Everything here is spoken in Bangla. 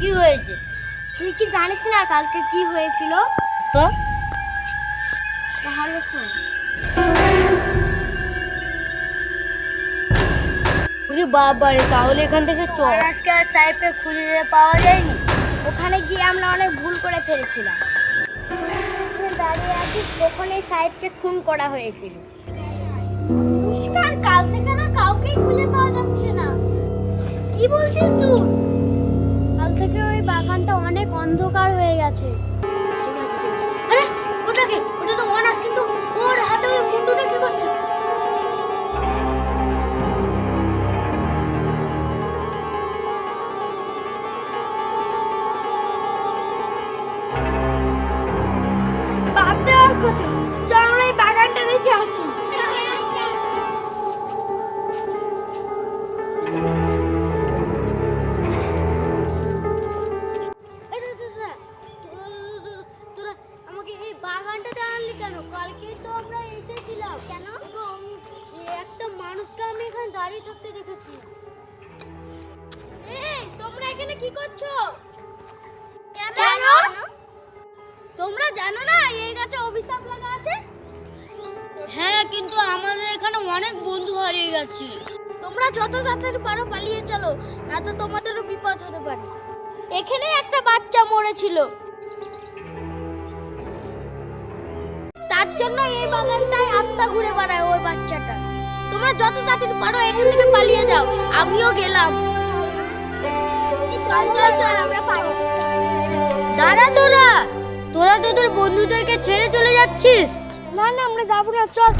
কি হয়েছে? তুই কি জানিস না কালকে কি হয়েছিল? তো তাহলে শোন। বাবারে, তাহলে এখান থেকে চল। আজকে আর সাহেবকে খুঁজে পাওয়া যায়নি। ওখানে গিয়ে আমরা অনেক ভুল করে ফেলেছিলাম। দাঁড়িয়ে আছি কখন এই সাহেবকে খুন করা হয়েছিল। মুস্কান, কাল থেকে না কাউকেই খুঁজে পাওয়া যাচ্ছে না। কি বলছিস তুই? কাল থেকে ওই বাগানটা অনেক অন্ধকার হয়ে গেছে। আরে ওটাকে, ওটা তো অনার্স, কিন্তু ওর হাতে ওই মুন্ডুটা কি করছে? বাদ দেওয়ার কথা, চল আমরা এই বাগানটা দেখে আসি। তোরা আমাকে এই বাগানটাতে আনলি কেন? কালকেই তো আমরা এসেছিলাম। কেন? একটা মানুষকে আমি এখানে দাঁড়িয়ে থাকতে দেখেছি। এই, তোমরা এখানে কি করছো? কেন? তোমরা জানো না এই গাছে অভিশাপ লাগা আছে? হ্যাঁ, কিন্তু আমাদের এখানে অনেক বন্ধু হারিয়ে গেছে। তোমরা যত তাড়াতাড়ি পারো পালিয়ে চলো, না তো তোমাদেরও বিপদ হতে পারে। এখানে একটা বাচ্চা মরেছিল, তার জন্য এই বাগানটায় আত্মা ঘুরে বেড়ায় ওই বাচ্চাটা। তোমরা যত তাড়াতাড়ি পারো এখান থেকে পালিয়ে যাও। আমিও গেলাম। চল চল চল, আমরা পারবো। দাঁড়া, তোরা তোরা তোদের বন্ধুদেরকে ছেড়ে চলে যাচ্ছিস? না না, আমরা যাবো না, চল।